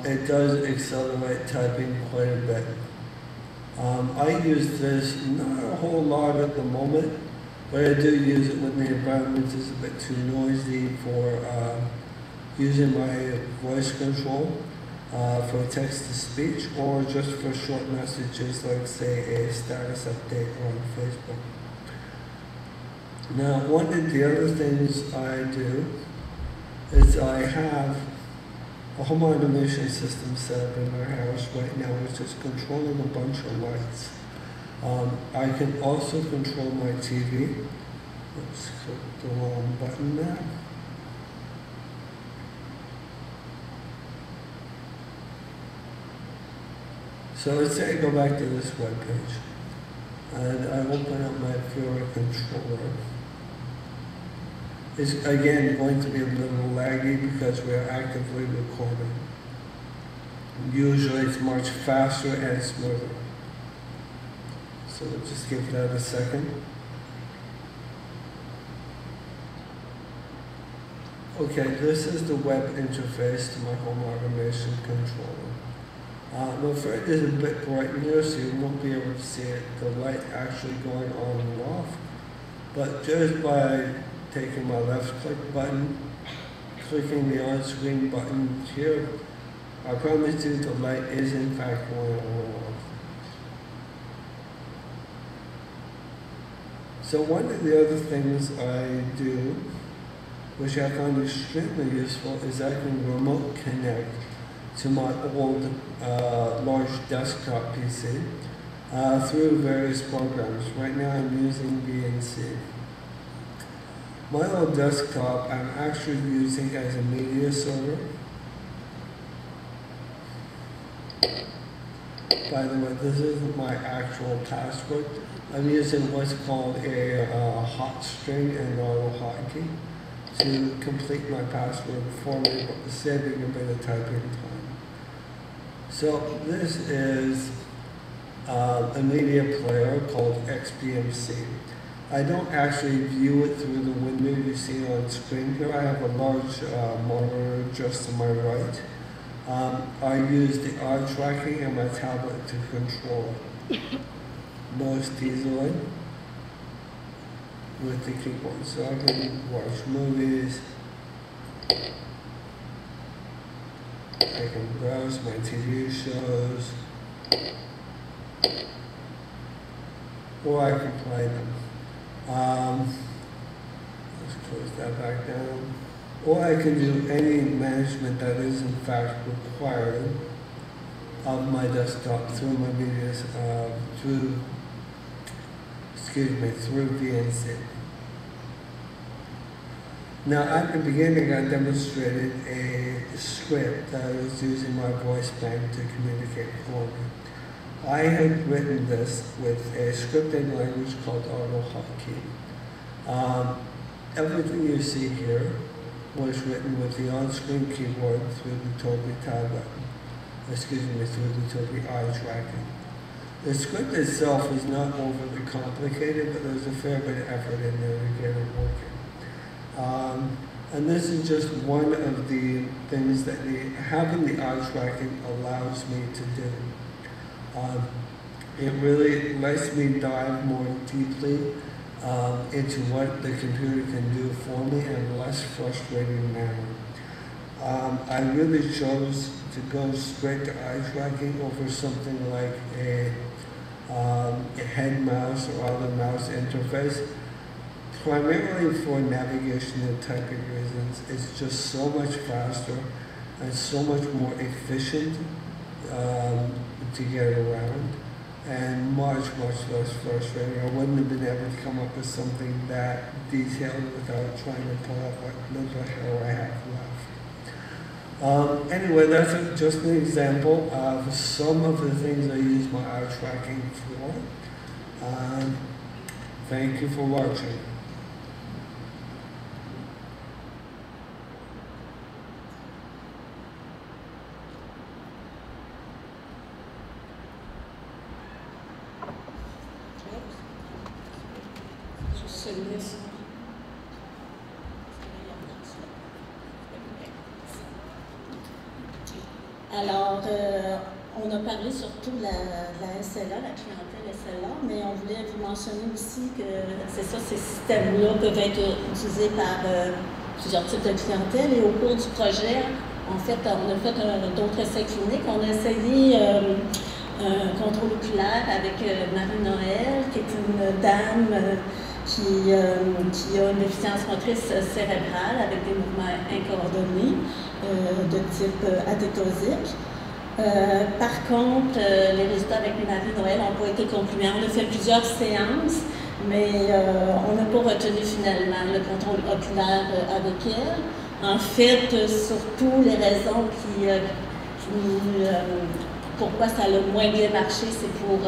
It does accelerate typing quite a bit. I use this not a whole lot at the moment, but I do use it when the environment is a bit too noisy for using my voice control for text-to-speech, or just for short messages like, say, a status update on Facebook. Now, one of the other things I do is I have a home automation system set up in my house right now, which is controlling a bunch of lights. I can also control my TV. Let's click the wrong button there. So let's say I go back to this web page, and I open up my Fiora controller. It's again going to be a little laggy because we are actively recording. Usually it's much faster and smoother. So we'll just give that a second. Okay, this is the web interface to my home automation controller. I'm afraid it's a bit bright in here, so you won't be able to see it, the light actually going on and off. But just by taking my left click button, clicking the on-screen button here, I promise you the light is in fact going on and off. So one of the other things I do, which I found extremely useful, is I can remote connect to my old large desktop PC through various programs. Right now I'm using VNC. My old desktop I'm actually using as a media server. By the way, this isn't my actual password. I'm using what's called a hot string and AutoHotkey to complete my password for me, saving a bit of typing time. So this is a media player called XBMC. I don't actually view it through the window you see on screen here. I have a large monitor just to my right. I use the eye tracking and my tablet to control it most easily with the keyboard. So I can watch movies, I can browse my TV shows, or I can play them. Let's close that back down. Or I can do any management that is in fact required of my desktop through my media, through VNC. Now at the beginning I demonstrated a script that I was using my voice bank to communicate for me. I had written this with a scripting language called AutoHotkey. Everything you see here was written with the on-screen keyboard through the Tobii tablet, through the Tobii eye tracking. The script itself is not overly complicated, but there's a fair bit of effort in there to get it working. And this is just one of the things that having the eye tracking allows me to do. It really lets me dive more deeply into what the computer can do for me in a less frustrating manner. I really chose to go straight to eye tracking over something like a head mouse or other mouse interface, primarily for navigation and typing reasons. It's just so much faster and so much more efficient to get around, and much less frustrating. I wouldn't have been able to come up with something that detailed without trying to pull out what little hair I have left. Anyway, that's just an example of some of the things I use my eye tracking for. Thank you for watching. Alors, on a parlé surtout de la SLA, la clientèle SLA, mais on voulait vous mentionner aussi que c'est ça, ces systèmes-là peuvent être utilisés par plusieurs types de clientèle. Et au cours du projet, en fait, on a fait d'autres essais cliniques. On a essayé un contrôle oculaire avec Marie-Noël, qui est une dame qui a une déficience motrice cérébrale avec des mouvements incoordonnés de type adétosique. Par contre, les résultats avec Marie-Noël n'ont pas été concluants. On a fait plusieurs séances, mais on n'a pas retenu finalement le contrôle oculaire avec elle. En fait, surtout les raisons pourquoi ça a moins bien marché, c'est pour...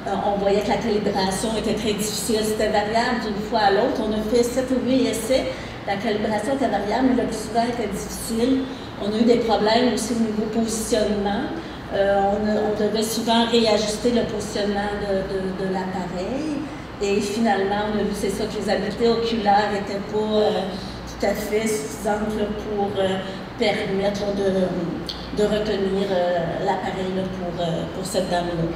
on voyait que la calibration était très difficile, c'était variable d'une fois à l'autre. On a fait 7 ou 8 essais, la calibration était variable, mais le plus souvent était difficile. On a eu des problèmes aussi au niveau positionnement. On devait souvent réajuster le positionnement de l'appareil. Et finalement, on a vu, c'est ça, que les habiletés oculaires n'étaient pas tout à fait suffisantes pour permettre de retenir l'appareil pour cette dame-là.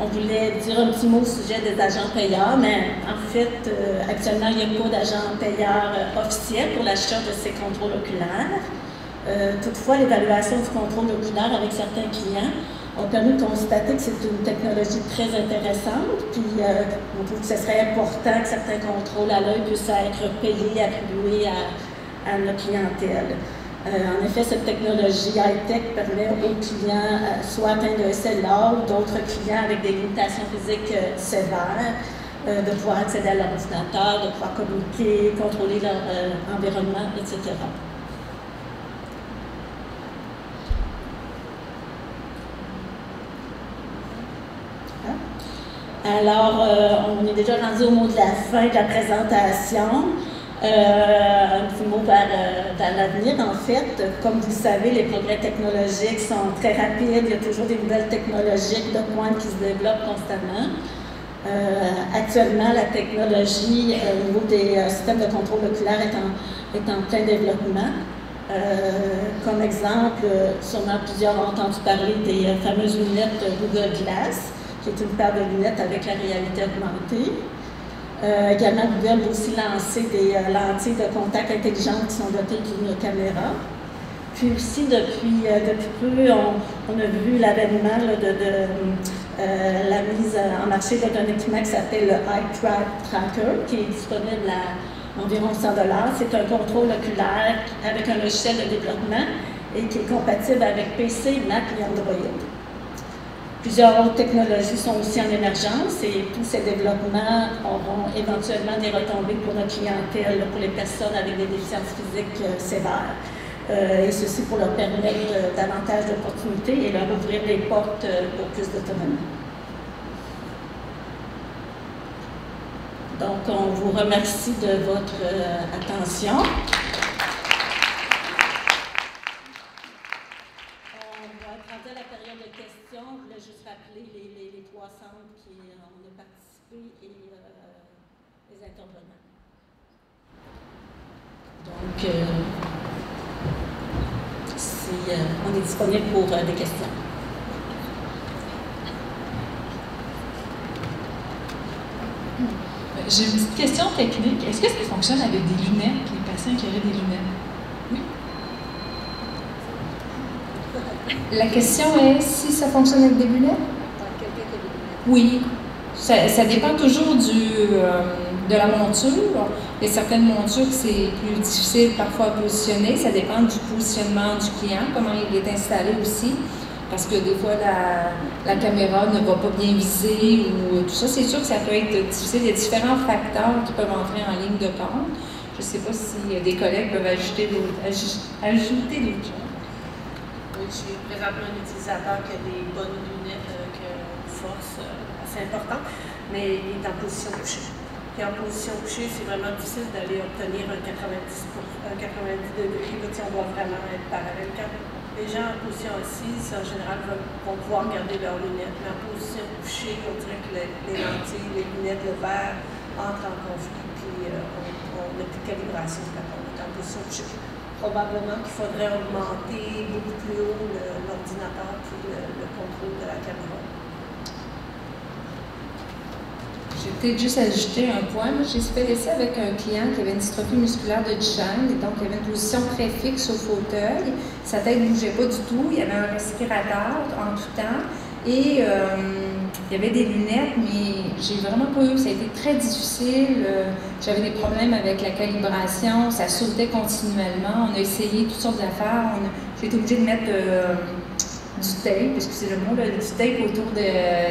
On voulait dire un petit mot au sujet des agents payeurs, mais en fait, actuellement, il n'y a pas d'agent payeur officiel pour l'achat de ces contrôles oculaires. Toutefois, l'évaluation du contrôle oculaire avec certains clients ont permis de constater que c'est une technologie très intéressante, puis on trouve que ce serait important que certains contrôles à l'œil puissent être payés, attribués à notre clientèle. En effet, cette technologie high-tech permet aux clients, soit atteints de SLA ou d'autres clients avec des limitations physiques sévères, de pouvoir accéder à leur ordinateur, de pouvoir communiquer, contrôler leur environnement, etc. Alors, on est déjà rendu au mot de la fin de la présentation. Un petit mot vers l'avenir, en fait. Comme vous le savez, les progrès technologiques sont très rapides. Il y a toujours des nouvelles technologies de pointe qui se développent constamment. Actuellement, la technologie au niveau des systèmes de contrôle oculaire est en plein développement. Comme exemple, sûrement plusieurs ont entendu parler des fameuses lunettes Google Glass, qui est une paire de lunettes avec la réalité augmentée. Également, Google va aussi lancer des lentilles de contact intelligentes qui sont dotées d'une caméra. Puis aussi, depuis peu, on a vu l'avènement de la mise en marché d'un équipement qui s'appelle le Eye Tracker, qui est disponible à environ 100 $. C'est un contrôle oculaire avec un logiciel de développement et qui est compatible avec PC, Mac et Android. Plusieurs autres technologies sont aussi en émergence et tous ces développements auront éventuellement des retombées pour notre clientèle, pour les personnes avec des déficiences physiques sévères. Et ceci pour leur permettre davantage d'opportunités et leur ouvrir les portes pour plus d'autonomie. Donc, on vous remercie de votre attention. Je voulais juste rappeler les 3 centres qui ont participé et les intervenants. Donc, on est disponible pour des questions. J'ai une petite question technique. Est-ce que ça fonctionne avec des lunettes, les patients qui auraient des lunettes? Oui? La question est si ça fonctionne avec des lunettes? Oui. Ça dépend toujours de la monture. Il y a certaines montures que c'est plus difficile parfois à positionner. Ça dépend du positionnement du client, comment il est installé aussi. Parce que des fois, la caméra ne va pas bien viser ou tout ça. C'est sûr que ça peut être difficile. Il y a différents facteurs qui peuvent entrer en ligne de compte. Je ne sais pas si des collègues peuvent ajouter d'autres choses. Oui, je suis présentement un utilisateur qui a des bonnes lunettes avec une force assez importante, mais il est en position couchée. Puis en position couchée, c'est vraiment difficile d'aller obtenir un 90 degrés, là, si on doit vraiment être parallèle. Quand les gens en position assise, en général, vont pouvoir garder leurs lunettes, mais en position couchée, on dirait que les lentilles, les lunettes, le verre entrent en conflit, puis on n'a plus de calibration quand on est en position couchée. Probablement qu'il faudrait augmenter beaucoup plus haut l'ordinateur puis le contrôle de la caméra. J'ai peut-être juste ajouté un point. Moi, j'ai fait l'essai avec un client qui avait une dystrophie musculaire de Duchenne, et donc il avait une position très fixe au fauteuil. Sa tête ne bougeait pas du tout. Il y avait un respirateur en tout temps. Et il y avait des lunettes, mais j'ai vraiment pas eu. Ça a été très difficile. J'avais des problèmes avec la calibration. Ça sautait continuellement. On a essayé toutes sortes d'affaires. J'ai été obligée de mettre du tape, parce que c'est le mot, là, du tape autour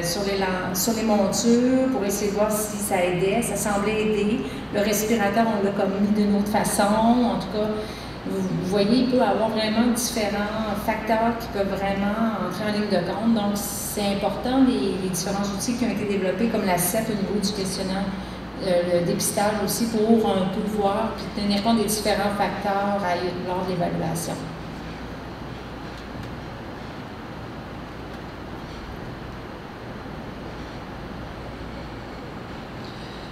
sur les montures pour essayer de voir si ça aidait. Ça semblait aider. Le respirateur, on l'a comme mis d'une autre façon. En tout cas, vous voyez, il peut y avoir vraiment différents facteurs qui peuvent vraiment entrer en ligne de compte. Donc, c'est important, les différents outils qui ont été développés, comme la CEP au niveau du questionnaire, le dépistage aussi, pour un peu voir et tenir compte des différents facteurs lors de l'évaluation.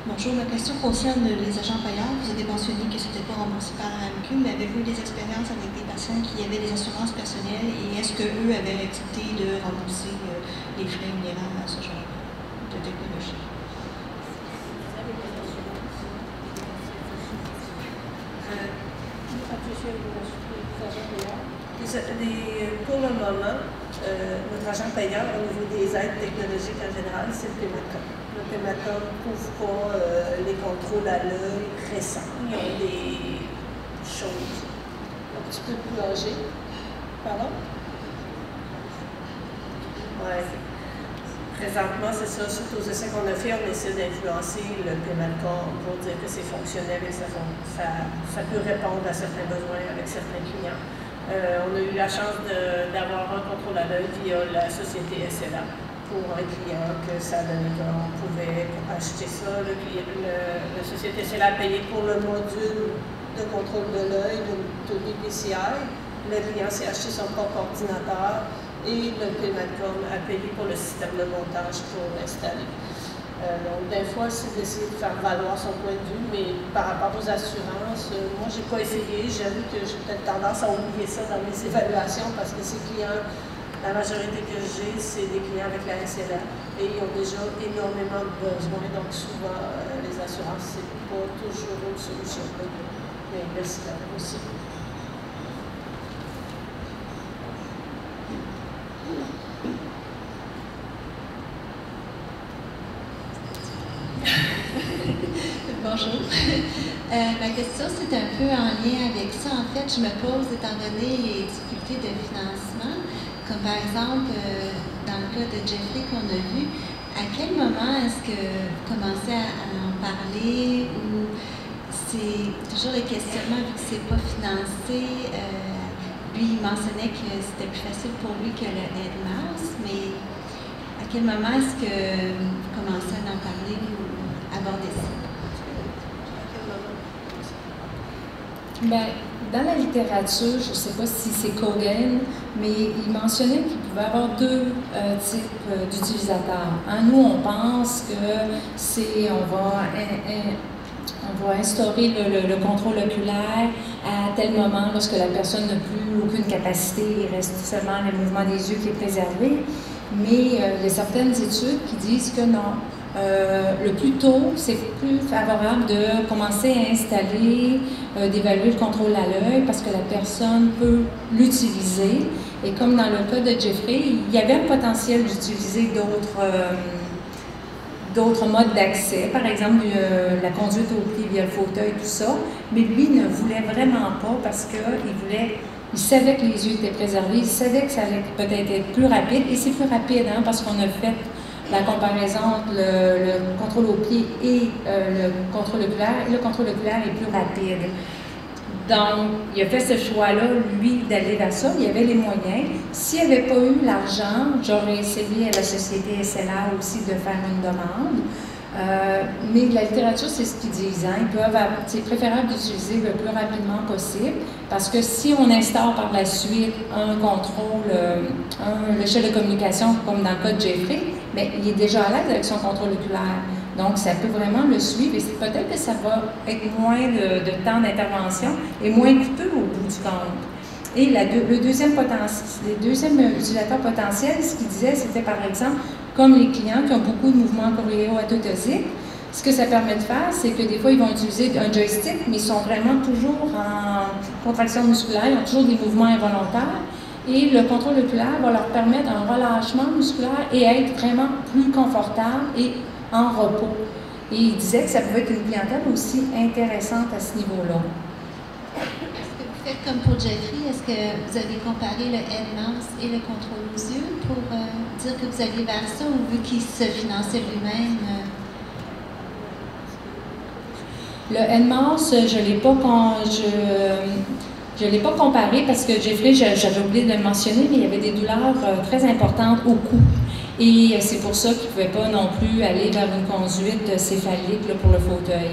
Bonjour, ma question concerne les agents payeurs. Vous avez mentionné que ce n'était pas remboursé par la RAMQ, mais avez-vous eu des expériences avec des patients qui avaient des assurances personnelles et est-ce qu'eux avaient accepté de rembourser les frais inhérents à ce genre de technologie? Pour le moment, notre agent payeur au niveau des aides technologiques en général, c'est le PEMACOM. Le PEMACOM ne couvre pas les contrôles à l'œil récents. Ils ont des choses un petit peu plus âgées. Pardon? Oui. Présentement, c'est ça. Suite aux essais qu'on a fait, on essaie d'influencer le PEMACOM pour dire que c'est fonctionnel et que ça peut répondre à certains besoins avec certains clients. On a eu la chance d'avoir un contrôle à l'œil via la société SLA pour un client que ça donnait qu'on pouvait acheter ça. La société SLA a payé pour le module de contrôle de l'œil de BPCI. Le client s'est acheté son propre ordinateur et le PEMACOM a payé pour le système de montage pour l'installer. Donc, des fois, c'est d'essayer de faire valoir son point de vue, mais par rapport aux assurances, moi, je n'ai pas essayé. J'avoue que j'ai peut-être tendance à oublier ça dans mes évaluations parce que ces clients, la majorité que j'ai, c'est des clients avec la SLA et ils ont déjà énormément de besoins. Donc, souvent, les assurances, ce n'est pas toujours une solution. Mais merci d'avoir aussi. Bonjour. Ma question, c'est un peu en lien avec ça. En fait, je me pose, étant donné les difficultés de financement, comme par exemple, dans le cas de Jeffrey qu'on a vu, à quel moment est-ce que vous commencez à en parler ou c'est toujours le questionnement vu que c'est pas financé? Lui, il mentionnait que c'était plus facile pour lui que le Headmouse, mais à quel moment est-ce que vous commencez à en parler ou aborder ça? Bien, dans la littérature, je ne sais pas si c'est Kogan, mais il mentionnait qu'il pouvait y avoir deux types d'utilisateurs. Nous, on pense que on va instaurer le contrôle oculaire à tel moment lorsque la personne n'a plus aucune capacité, il reste seulement le mouvement des yeux qui est préservé. Mais il y a certaines études qui disent que non. Le plus tôt, c'est plus favorable de commencer à installer, d'évaluer le contrôle à l'œil parce que la personne peut l'utiliser. Et comme dans le cas de Jeffrey, il y avait un potentiel d'utiliser d'autres modes d'accès, par exemple la conduite au pied via le fauteuil, tout ça, mais lui ne voulait vraiment pas parce qu'il savait que les yeux étaient préservés, il savait que ça allait peut-être être plus rapide, et c'est plus rapide parce qu'on a fait la comparaison entre le contrôle au pied et le contrôle oculaire, et le contrôle oculaire est plus rapide. Donc, il a fait ce choix-là, lui, d'aller vers ça. Il avait les moyens. S'il n'y avait pas eu l'argent, j'aurais essayé à la société SLA aussi de faire une demande. Mais la littérature, c'est ce qu'ils disent. C'est préférable d'utiliser le plus rapidement possible parce que si on instaure par la suite un contrôle, l'échelle de communication, comme dans le cas de Jeffrey, bien, il est déjà à l'aise avec son contrôle oculaire. Donc, ça peut vraiment le suivre et peut-être que ça va être moins de temps d'intervention et moins coûteux au bout du compte. Et le deuxième utilisateur potentiel, ce qu'il disait, c'était par exemple, comme les clients qui ont beaucoup de mouvements choréo-atotosiques, ce que ça permet de faire, c'est que des fois, ils vont utiliser un joystick, mais ils sont vraiment toujours en contraction musculaire, ils ont toujours des mouvements involontaires. Et le contrôle oculaire va leur permettre un relâchement musculaire et être vraiment plus confortable et en repos. Et il disait que ça pouvait être une clientèle aussi intéressante à ce niveau-là. Est-ce que vous faites comme pour Jeffrey? Est-ce que vous avez comparé le Headmouse et le contrôle aux yeux pour dire que vous alliez vers ça ou vu qu'il se finançait lui-même? Le Headmouse, je ne l'ai pas comparé parce que Jeffrey, j'avais oublié de le mentionner, mais il y avait des douleurs très importantes au cou. Et c'est pour ça qu'il ne pouvait pas non plus aller vers une conduite céphalique pour le fauteuil.